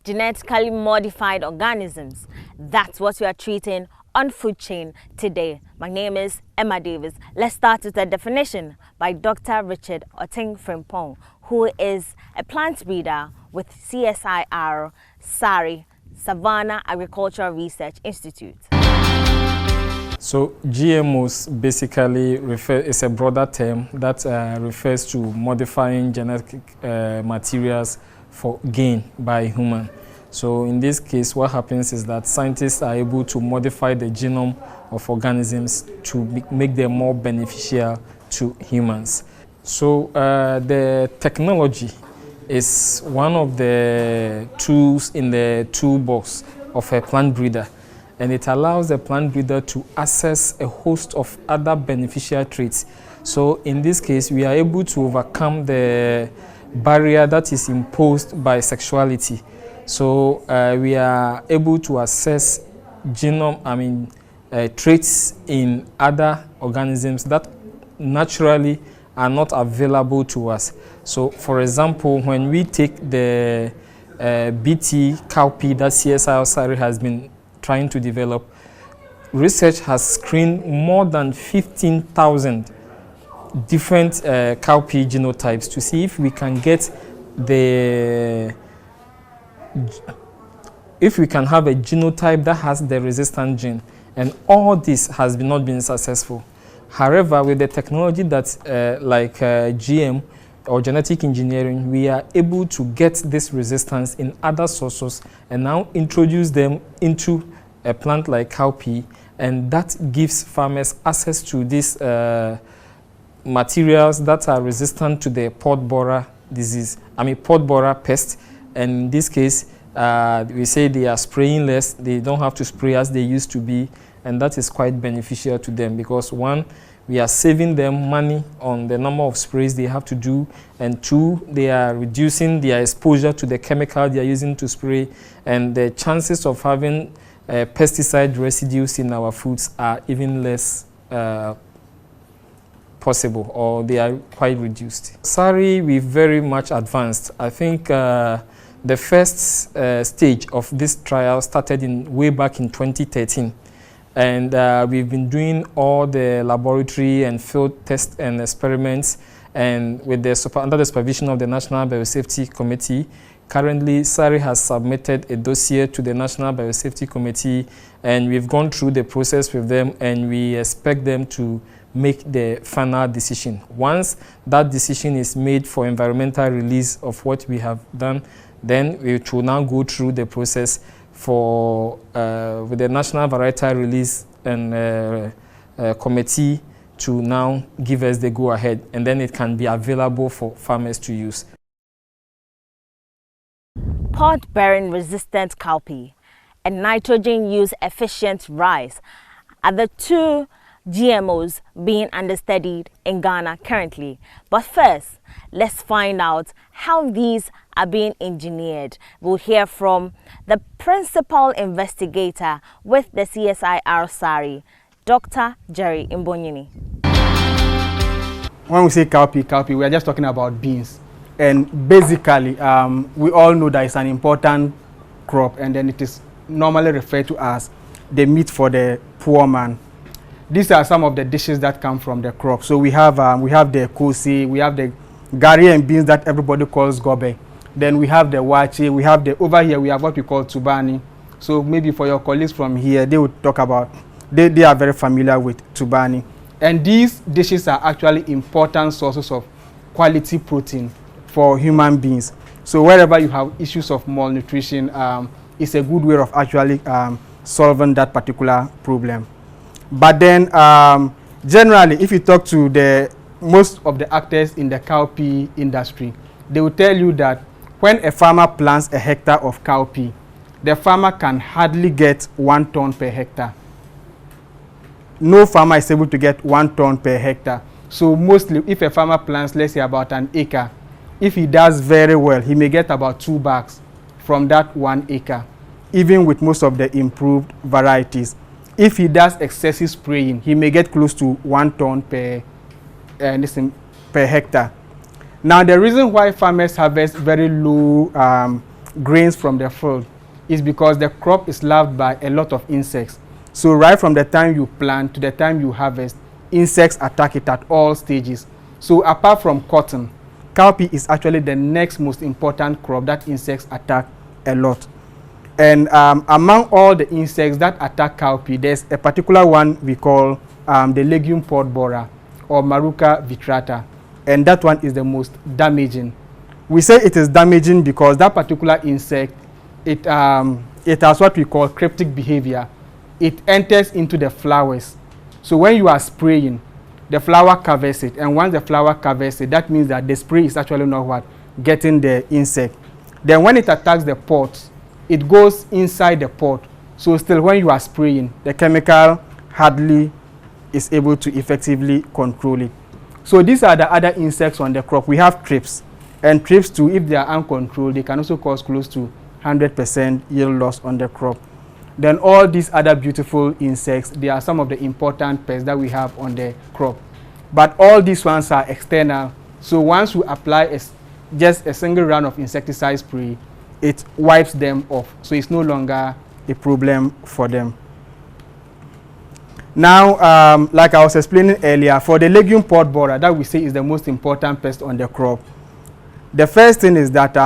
genetically modified organisms. That's what we are treating on Food Chain today. My name is Emma Davies. Let's start with a definition by Dr. Richard Oting Frimpong, who is a plant breeder with CSIR SARI, Savannah Agricultural Research Institute. So GMOs basically is a broader term that refers to modifying genetic materials for gain by human. So in this case, what happens is that scientists are able to modify the genome of organisms to make them more beneficial to humans. So the technology is one of the tools in the toolbox of a plant breeder, and it allows the plant breeder to access a host of other beneficial traits. So in this case, we are able to overcome the barrier that is imposed by sexuality. So we are able to assess traits in other organisms that naturally are not available to us. So for example, when we take the BT cowpea that CSIR SARI has been trying to develop, research has screened more than 15,000 different cowpea genotypes to see if we can get if we can have a genotype that has the resistant gene, and all this has not been successful. However, with the technology that's GM or genetic engineering, we are able to get this resistance in other sources and now introduce them into a plant like cowpea, and that gives farmers access to these materials that are resistant to the pod borer disease, pod borer pest. And in this case, we say they are spraying less, they don't have to spray as they used to be, and that is quite beneficial to them because one, we are saving them money on the number of sprays they have to do, and two, they are reducing their exposure to the chemical they are using to spray, and the chances of having pesticide residues in our foods are even less possible, or they are quite reduced. SARI, we've very much advanced. I think the first stage of this trial started way back in 2013. And we've been doing all the laboratory and field tests and experiments, and with under the supervision of the National Biosafety Committee. Currently, SARI has submitted a dossier to the National Biosafety Committee, and we've gone through the process with them, and we expect them to make the final decision. Once that decision is made for environmental release of what we have done, then we will now go through the process for with the National Varietal Release and Committee to now give us the go-ahead, and then it can be available for farmers to use. Pod-bearing resistant cowpea and nitrogen use efficient rice are the two GMOs being understudied in Ghana currently. But first, let's find out how these are being engineered. We'll hear from the principal investigator with the CSIR SARI, Dr. Jerry Imbonyini. When we say cowpea, we are just talking about beans. And basically, we all know that it's an important crop, and then it is normally referred to as the meat for the poor man. These are some of the dishes that come from the crop. So we have the kosi, we have the Ghanaian beans that everybody calls gobe. Then we have the wache, over here we have what we call tubani. So maybe for your colleagues from here, they would talk about, they are very familiar with tubani. And these dishes are actually important sources of quality protein for human beings. So wherever you have issues of malnutrition, it's a good way of actually solving that particular problem. But then generally, if you talk to most of the actors in the cowpea industry, they will tell you that when a farmer plants a hectare of cowpea, the farmer can hardly get 1 ton per hectare. No farmer is able to get 1 ton per hectare. So mostly, if a farmer plants, let's say about an acre, if he does very well, he may get about 2 bags from that 1 acre, even with most of the improved varieties. If he does excessive spraying, he may get close to 1 ton per hectare. Now, the reason why farmers harvest very low grains from the field is because the crop is loved by a lot of insects. So right from the time you plant to the time you harvest, insects attack it at all stages. So apart from cotton, cowpea is actually the next most important crop that insects attack a lot. And among all the insects that attack cowpea, there's a particular one we call the legume pod borer, or Maruca vitrata, and that one is the most damaging. We say it is damaging because that particular insect, it has what we call cryptic behavior. It enters into the flowers. So when you are spraying, the flower covers it, and once the flower covers it, that means that the spray is actually not what getting the insect. Then when it attacks the pot, it goes inside the pot. So still when you are spraying, the chemical hardly is able to effectively control it. So these are the other insects on the crop. We have thrips, and thrips too, if they are uncontrolled, they can also cause close to 100% yield loss on the crop. Then all these other beautiful insects, they are some of the important pests that we have on the crop. But all these ones are external. So once you apply just a single round of insecticide spray, it wipes them off. So it's no longer a problem for them. Now, like I was explaining earlier, for the legume pod borer that we say is the most important pest on the crop, the first thing is that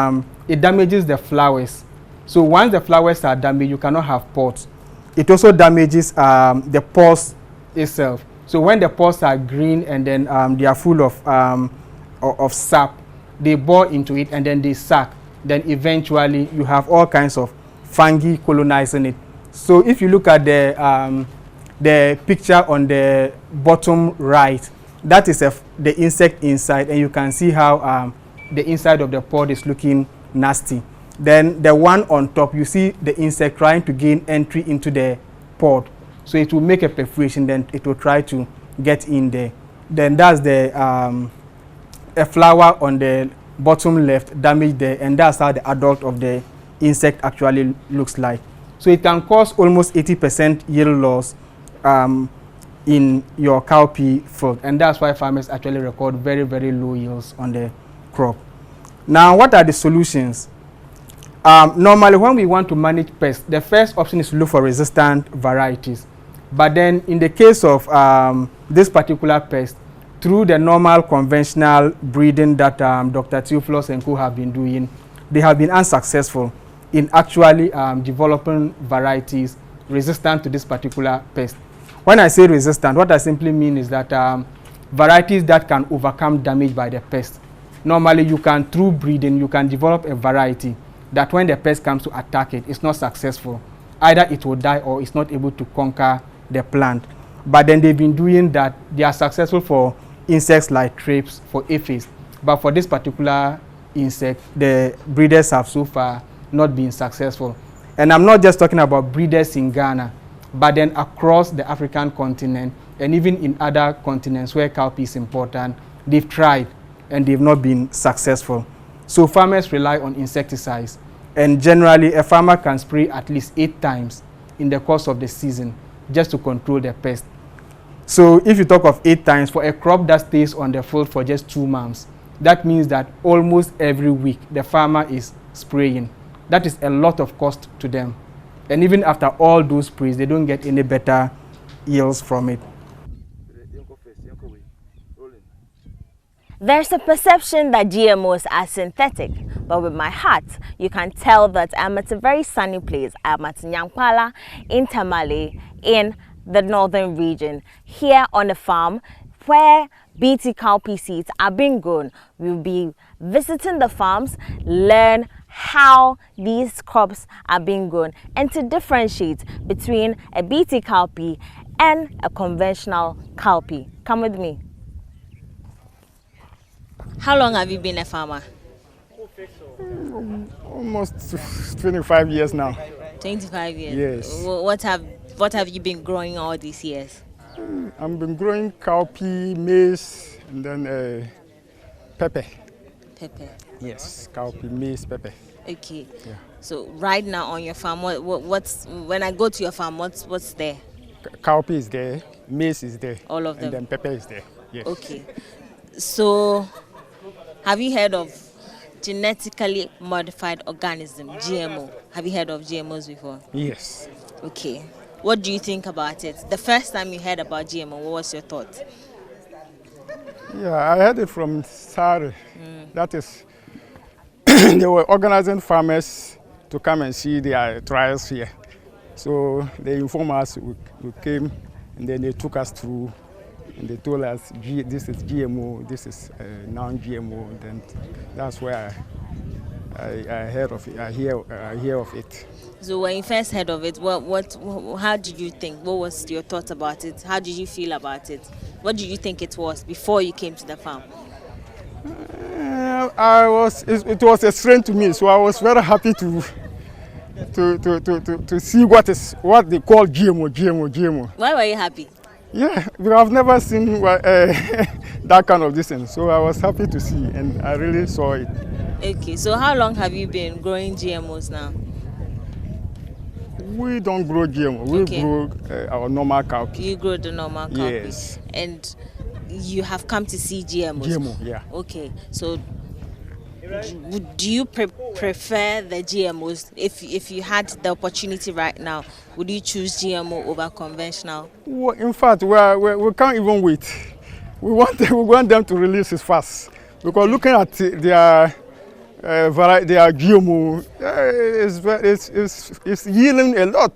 it damages the flowers. So once the flowers are damaged, you cannot have pods. It also damages the pores itself. So when the pores are green and then they are full of sap, they bore into it and then they suck. Then eventually you have all kinds of fungi colonizing it. So if you look at the picture on the bottom right, that is the insect inside, and you can see how the inside of the pod is looking nasty. Then the one on top, you see the insect trying to gain entry into the pod. So it will make a perforation, then it will try to get in there. Then that's the a flower on the bottom left damaged there, and that's how the adult of the insect actually looks like. So it can cause almost 80% yield loss in your cowpea field, and that's why farmers actually record very, very low yields on the crop. Now, what are the solutions? Normally, when we want to manage pests, the first option is to look for resistant varieties. But then, in the case of this particular pest, through the normal conventional breeding that Dr. Theophilus and co have been doing, they have been unsuccessful in actually developing varieties resistant to this particular pest. When I say resistant, what I simply mean is that varieties that can overcome damage by the pest. Normally, you can, through breeding, you can develop a variety that when the pest comes to attack it, it's not successful. Either it will die or it's not able to conquer the plant. But then they've been doing that. They are successful for insects like thrips, for aphids. But for this particular insect, the breeders have so far not been successful. And I'm not just talking about breeders in Ghana, but then across the African continent and even in other continents where cowpea is important, they've tried and they've not been successful. So farmers rely on insecticides, and generally a farmer can spray at least 8 times in the course of the season just to control the pest. So if you talk of 8 times for a crop that stays on the field for just 2 months, that means that almost every week the farmer is spraying. That is a lot of cost to them. And even after all those sprays, they don't get any better yields from it. There's a perception that GMOs are synthetic, but with my heart, you can tell that I'm at a very sunny place. I'm at Nyankwala in Tamale in the northern region, here on a farm where BT cowpea seeds are being grown. We'll be visiting the farms, learn how these crops are being grown, and to differentiate between a BT cowpea and a conventional cowpea. Come with me. How long have you been a farmer? Almost 25 years now. 25 years. Yes. What have you been growing all these years? I've been growing cowpea, maize, and then pepper. Pepper. Yes, cowpea, maize, pepper. Okay. Yeah. So right now on your farm, what's when I go to your farm, what's there? Cowpea is there, maize is there. All of them. And then pepper is there. Yes. Okay. So have you heard of genetically modified organism, GMO. Have you heard of GMOs before? Yes. Okay. What do you think about it? The first time you heard about GMO, what was your thought? Yeah, I heard it from Sari. That is, they were organizing farmers to come and see their trials here. So they informed us, we came, and then they took us through, and they told us, this is GMO, this is non-GMO. Then that's where I heard of it. I hear of it. So when you first heard of it, how did you think? What was your thought about it? How did you feel about it? What did you think it was before you came to the farm? It was a strange to me, so I was very happy to see what they call GMO. Why were you happy? Yeah, because I've never seen that kind of this thing, so I was happy to see, and I really saw it. Okay, so how long have you been growing GMOs now? We don't grow GMO. We grow our normal cowpea. You grow the normal cowpea. Yes. And you have come to see GMOs? GMO, yeah. Okay, so do you prefer the GMOs? If you had the opportunity right now, would you choose GMO over conventional? Well, in fact, we can't even wait. We want them to release it fast, because looking at their GMO, it's yielding a lot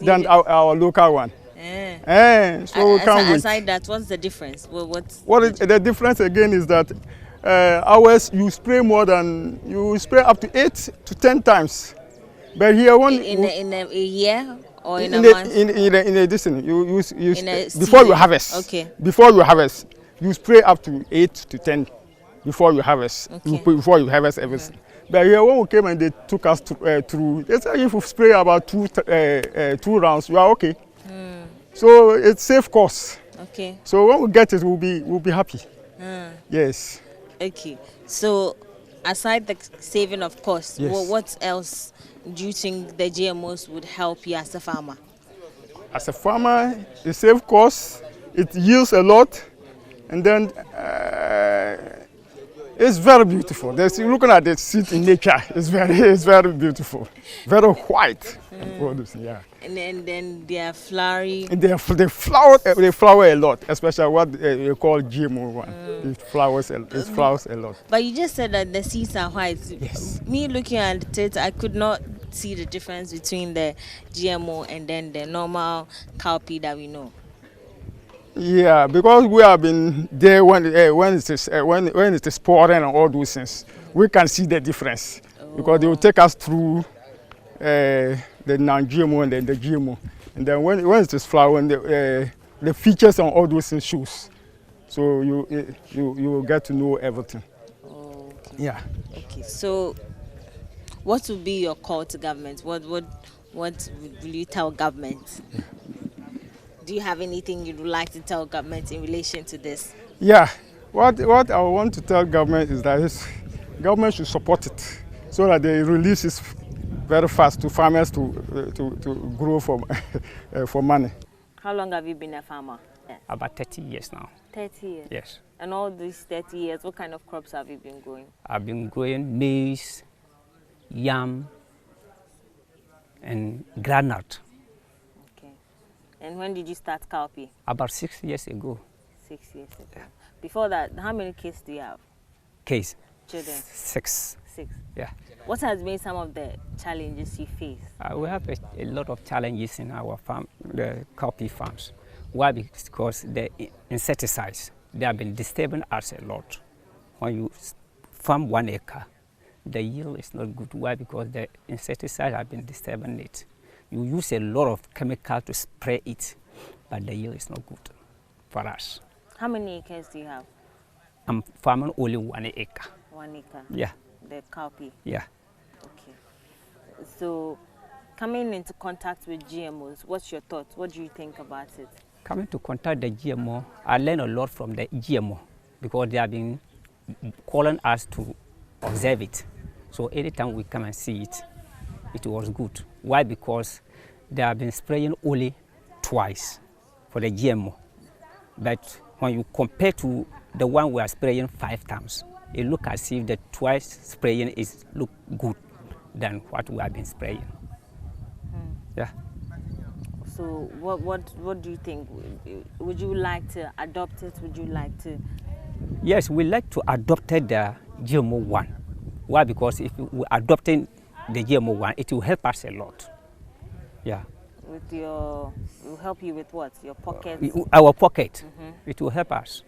than our local one. So we can't wait. Aside that, what's the difference? The difference again is that ours you spray up to 8 to 10 times, but here in a year or in a month? In a distance, before you harvest. Okay. Before you harvest, you spray up to 8 to 10 before you harvest. Okay. Before you harvest everything. But here when we came and they took us through, they said if we spray about two rounds, you are okay. So it's safe course. Okay. So when we get it, we'll be happy. Yes. Okay. So aside the saving of costs, yes. What else do you think the GMOs would help you as a farmer? As a farmer, it saves costs, it yields a lot, and then it's very beautiful. Looking at the seed in nature, it's very beautiful, very white. Yeah. And then they are flowery. And they flower a lot, especially what you call GMO one. It flowers a lot. But you just said that the seeds are white. Yes. Me looking at it, I could not see the difference between the GMO and then the normal cowpea that we know. Yeah, because we have been there when it is pouring and all those things, we can see the difference. Because they will take us through the non-GMO and then the GMO, and then when it is flowering, the features and all those things shows. So you will get to know everything. Oh, okay. Yeah. Okay. So, what would be your call to government? What will you tell government? Do you have anything you'd like to tell government in relation to this? Yeah, what I want to tell government is that government should support it so that they release it very fast to farmers to grow for money. How long have you been a farmer? Yes. About 30 years now. 30 years? Yes. And all these 30 years, what kind of crops have you been growing? I've been growing maize, yam, and groundnut. And when did you start cowpea? About 6 years ago. 6 years ago. Yeah. Before that, how many kids do you have? Kids? Children? 6. 6? Yeah. What has been some of the challenges you face? We have a lot of challenges in our farm, the cowpea farms. Why? Because the insecticides, they have been disturbing us a lot. When you farm 1 acre, the yield is not good. Why? Because the insecticides have been disturbing it. You use a lot of chemical to spray it, but the yield is not good for us. How many acres do you have? I'm farming only 1 acre. 1 acre? Yeah. The cowpea? Yeah. Okay. So, coming into contact with GMOs, what's your thoughts? What do you think about it? Coming to contact the GMO, I learned a lot from the GMO because they have been calling us to observe it. So anytime we come and see it, it was good. Why? Because they have been spraying only twice for the GMO. But when you compare to the one we are spraying 5 times, it look as if the twice spraying is look good than what we have been spraying. Yeah. So what do you think? Would you like to adopt it? Would you like to? Yes, we like to adopt the GMO one. Why? Because if we adopting the GMO one, it will help us a lot. Yeah. With your, it will help you with what? Your pocket? Our pocket. It will help us.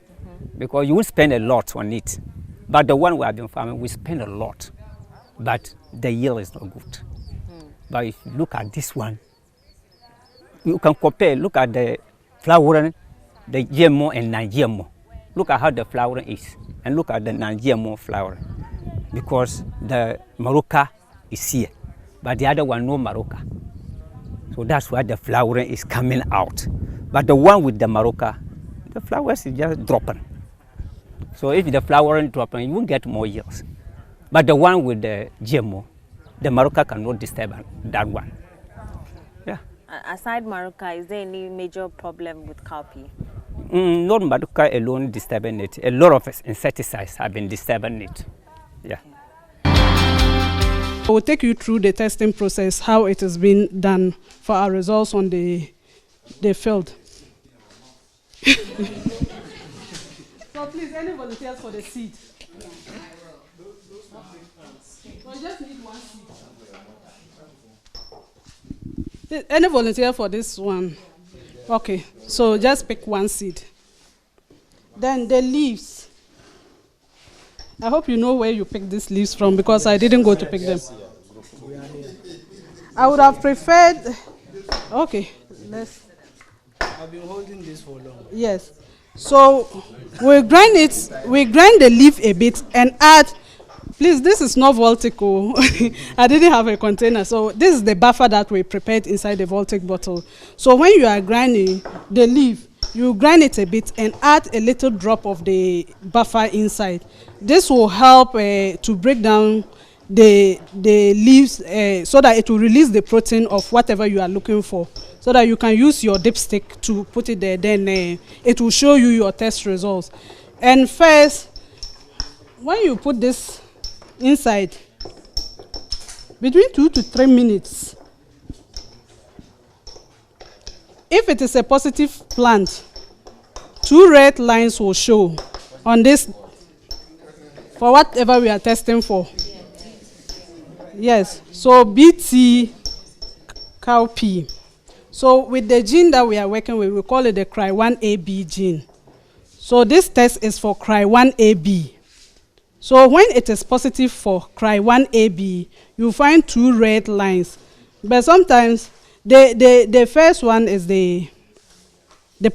Because you will spend a lot on it. But the one we have been farming, we spend a lot. But the yield is not good. But if you look at this one, you can compare, look at the flowering, the GMO and non-GMO. Look at how the flowering is, and look at the non-GMO flowering. Because the Maruca is here, but the other one no Maruca. So that's why the flowering is coming out. But the one with the Maruca, the flowers is just dropping. So if the flowering dropping, you won't get more yields. But the one with the GMO, the Maruca cannot disturb that one. Yeah. Aside Maruca, is there any major problem with cowpea? Not Maruca alone disturbing it. A lot of insecticides have been disturbing it. Yeah. I will take you through the testing process, how it has been done for our results on the field. So please, any volunteers for the seed? So you just need one seed. Any volunteer for this one? Okay, so just pick one seed. Then the leaves. I hope you know where you pick these leaves from, because I didn't go to pick them. I would have preferred. Okay, let's. I've been holding this for long. Yes. So we grind it. We grind the leaf a bit and add. Please, this is not Voltico. I didn't have a container, so this is the buffer that we prepared inside the Voltic bottle. So when you are grinding the leaf, you grind it a bit and add a little drop of the buffer inside. This will help to break down the leaves so that it will release the protein of whatever you are looking for, so that you can use your dipstick to put it there. Then it will show you your test results. And first, when you put this inside, between 2 to 3 minutes, if it is a positive plant, 2 red lines will show on this for whatever we are testing for. Yes, so BT cowpea. So with the gene that we are working with, we call it the Cry1AB gene. So this test is for Cry1AB. So when it is positive for Cry1AB, you find 2 red lines. But sometimes the first one is the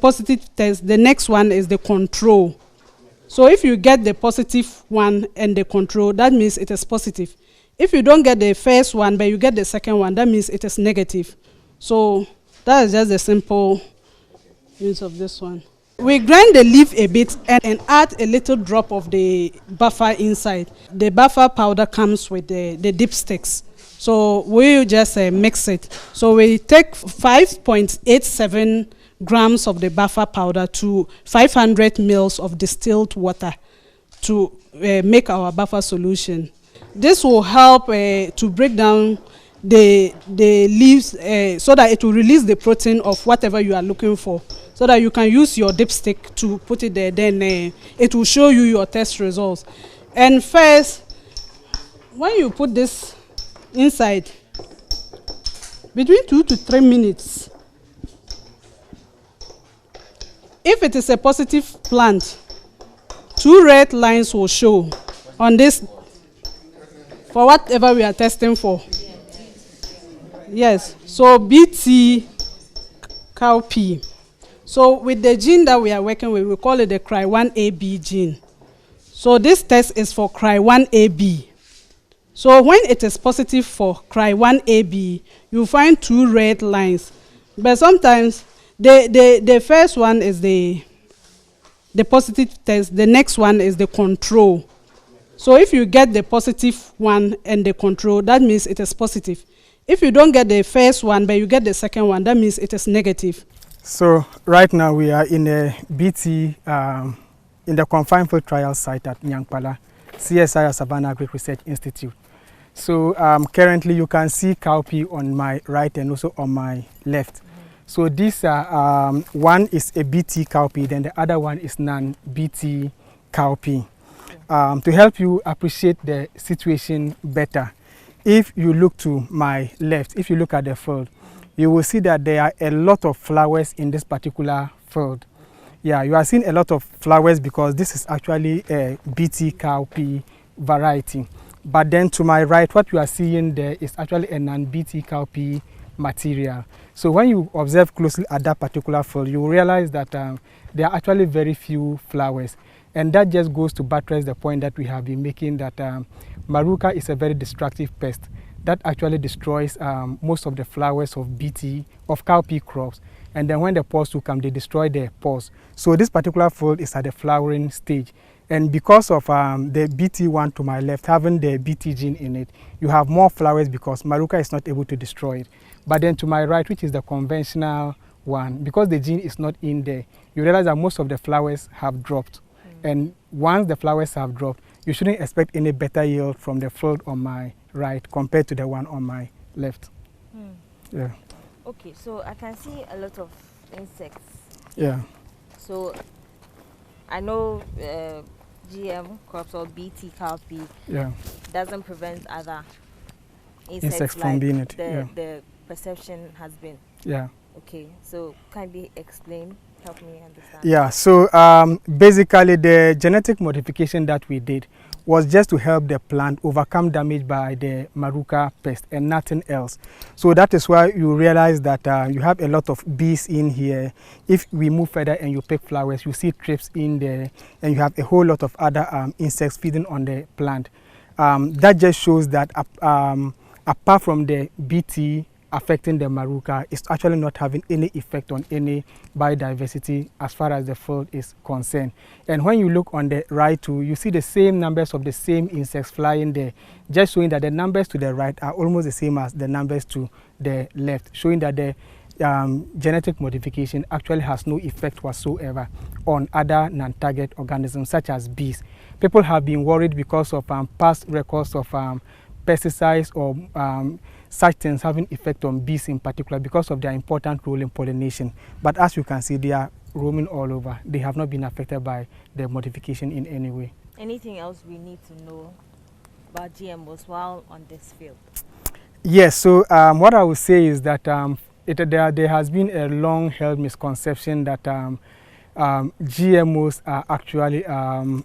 positive test, the next one is the control. So if you get the positive one and the control, that means it is positive. If you don't get the first one, but you get the second one, that means it is negative. So that is just the simple use of this one. We grind the leaf a bit and add a little drop of the buffer inside. The buffer powder comes with the dipsticks. So we'll just mix it. So we take 5.87 grams of the buffer powder to 500 mils of distilled water to make our buffer solution. This will help to break down the leaves so that it will release the protein of whatever you are looking for, so that you can use your dipstick to put it there. Then it will show you your test results. And first, when you put this inside, between 2 to 3 minutes, if it is a positive plant, 2 red lines will show on this for whatever we are testing for. Yes, so BT cowpea. So with the gene that we are working with, we call it the Cry1AB gene. So this test is for Cry1AB. So when it is positive for Cry1AB, you find 2 red lines. But sometimes the first one is the positive test, the next one is the control. So if you get the positive one and the control, that means it is positive. If you don't get the first one, but you get the second one, that means it is negative. So right now we are in a BT, in the confined field trial site at Nyankpala. CSI Savannah Agri Research Institute. So currently you can see cowpea on my right and also on my left. So these are, one is a BT cowpea, then the other one is non-BT cowpea. To help you appreciate the situation better, if you look to my left, if you look at the field, you will see that there are a lot of flowers in this particular field. Yeah, you are seeing a lot of flowers because this is actually a BT cowpea variety. But then to my right, what you are seeing there is actually a non-BT cowpea material. So when you observe closely at that particular field, you will realize that there are actually very few flowers. And that just goes to buttress the point that we have been making that maruca is a very destructive pest that actually destroys most of the flowers of cowpea crops. And then when the pores will come, they destroy the pores. So this particular field is at the flowering stage. And because of the BT one to my left, having the BT gene in it, you have more flowers because maruca is not able to destroy it. But then to my right, which is the conventional one, because the gene is not in there, you realize that most of the flowers have dropped. And once the flowers have dropped, you shouldn't expect any better yield from the field on my right compared to the one on my left. Yeah. Okay, so I can see a lot of insects. Yeah. So I know GM crops or BT cowpea doesn't prevent other insects from like being it. The perception has been. Yeah. Okay, so kindly explain, help me understand. Yeah, so basically the genetic modification that we did was just to help the plant overcome damage by the maruca pest and nothing else. So that is why you realize that you have a lot of bees in here. If we move further and you pick flowers, you see thrips in there, and you have a whole lot of other insects feeding on the plant. That just shows that apart from the BT affecting the maruca, it's actually not having any effect on any biodiversity as far as the field is concerned. And when you look on the right too, you see the same numbers of the same insects flying there, just showing that the numbers to the right are almost the same as the numbers to the left, showing that the genetic modification actually has no effect whatsoever on other non-target organisms such as bees. People have been worried because of past records of pesticides or such things having effect on bees in particular because of their important role in pollination. But as you can see, they are roaming all over. They have not been affected by the modification in any way. Anything else we need to know about GMOs while on this field? Yes, so what I would say is that there has been a long-held misconception that GMOs are actually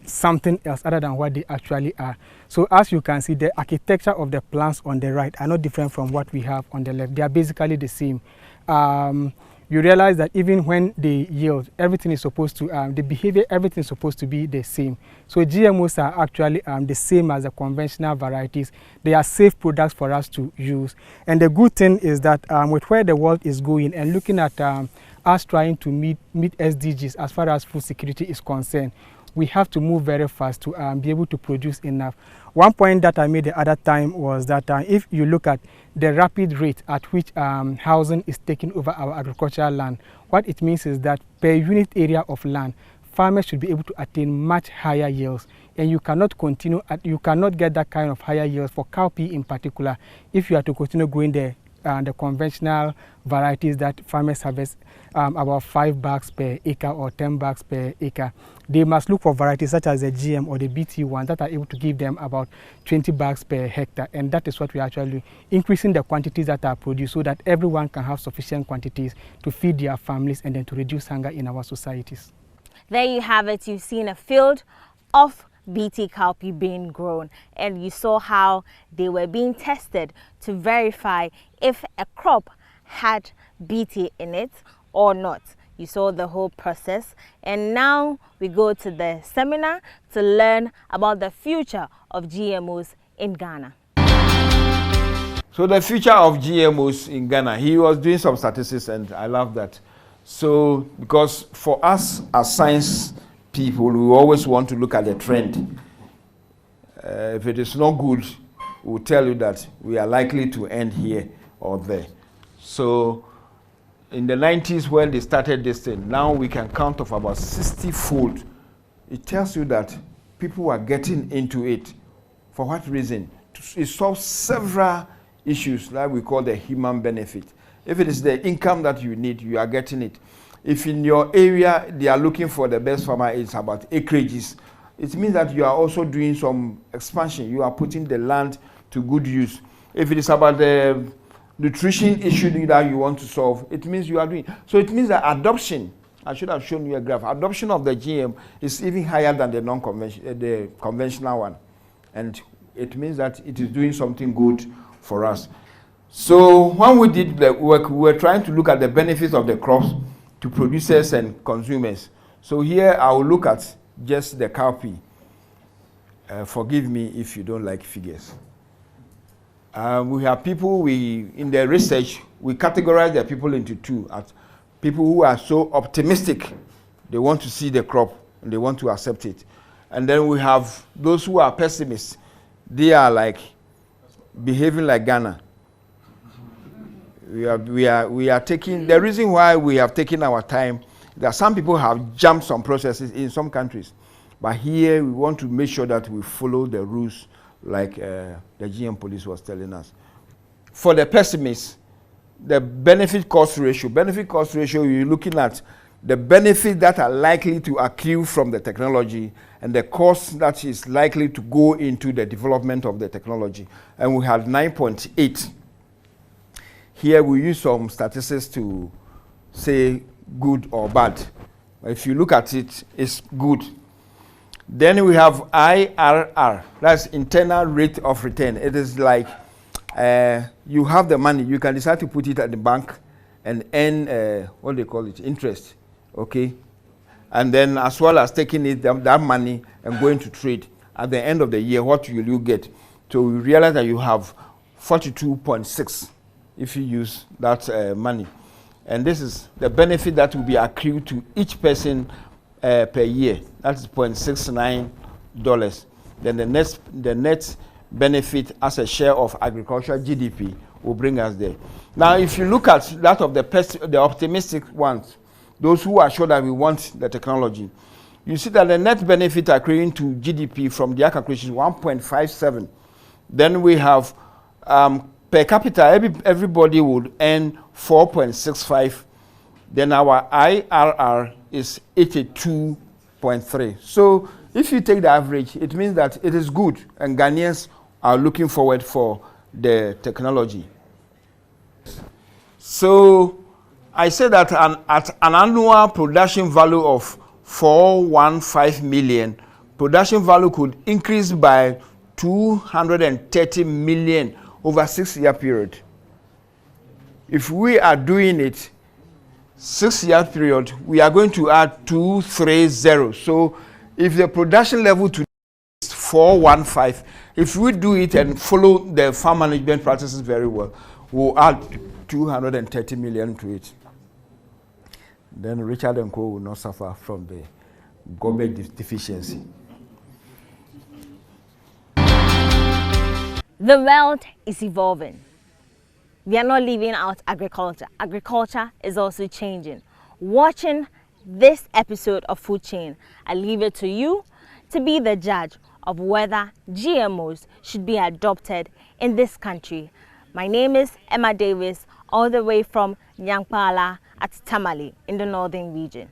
something else other than what they actually are. So as you can see, the architecture of the plants on the right are not different from what we have on the left. They are basically the same. You realize that even when they yield, everything is supposed to, the behavior, everything is supposed to be the same. So GMOs are actually the same as the conventional varieties. They are safe products for us to use. And the good thing is that with where the world is going and looking at us trying to meet SDGs as far as food security is concerned, we have to move very fast to be able to produce enough. One point that I made the other time was that if you look at the rapid rate at which housing is taking over our agricultural land, what it means is that per unit area of land, farmers should be able to attain much higher yields. And you cannot continue, you cannot get that kind of higher yields for cowpea in particular if you are to continue growing the conventional varieties that farmers harvest about 5 bags per acre or 10 bags per acre. They must look for varieties such as the GM or the BT ones that are able to give them about 20 bags per hectare, and that is what we are actually increasing the quantities that are produced so that everyone can have sufficient quantities to feed their families and then to reduce hunger in our societies. There you have it. You've seen a field of BT cowpea being grown, and you saw how they were being tested to verify if a crop had BT in it or not. You saw the whole process, and now we go to the seminar to learn about the future of GMOs in Ghana. So the future of GMOs in Ghana, he was doing some statistics and I love that. So because for us as science people, we always want to look at the trend. If it is not good, we'll tell you that we are likely to end here or there. So in the 90s when they started this thing, now we can count of about 60-fold. It tells you that people are getting into it. For what reason? It solves several issues that we call the human benefit. If it is the income that you need, you are getting it. If in your area they are looking for the best farmer, it's about acreages. It means that you are also doing some expansion. You are putting the land to good use. If it is about the nutrition issue that you want to solve, it means you are doing. So it means that adoption, I should have shown you a graph, adoption of the GM is even higher than the conventional one. And it means that it is doing something good for us. So when we did the work, we were trying to look at the benefits of the crops to producers and consumers. So here I will look at just the cowpea. Forgive me if you don't like figures. We have people, in the research, we categorize the people into two. People who are so optimistic, they want to see the crop and they want to accept it. And then we have those who are pessimists. They are like behaving like Ghana. We are taking, the reason why we have taken our time, that some people have jumped some processes in some countries. But here we want to make sure that we follow the rules like the GM police was telling us. For the pessimists, the benefit cost ratio, you're looking at the benefits that are likely to accrue from the technology and the cost that is likely to go into the development of the technology. And we had 9.8. Here we use some statistics to say good or bad. If you look at it, it's good. Then we have IRR, that's internal rate of return. It is like you have the money, you can decide to put it at the bank and earn, what they call it, interest, okay? And then as well as taking it, that money and going to trade. At the end of the year, what will you get? So we realize that you have 42.6 if you use that money. And this is the benefit that will be accrued to each person per year. That's $0.69. Then the net benefit as a share of agricultural GDP will bring us there. Now, if you look at that of the optimistic ones, those who are sure that we want the technology, you see that the net benefit accruing to GDP from their calculation is 1.57. Then we have per capita, everybody would earn 4.65. Then our IRR is 82.3. So if you take the average, it means that it is good, and Ghanaians are looking forward for the technology. So I say that at an annual production value of 415 million, production value could increase by 230 million over a 6-year period. If we are doing it 6-year period, we are going to add 230. So if the production level today is 415, if we do it and follow the farm management practices very well, we'll add 230 million to it. Then Richard and Co will not suffer from the government deficiency. The world is evolving. We are not leaving out agriculture. Agriculture is also changing. Watching this episode of Food Chain, I leave it to you to be the judge of whether GMOs should be adopted in this country. My name is Emma Davies, all the way from Nyankpala at Tamale in the northern region.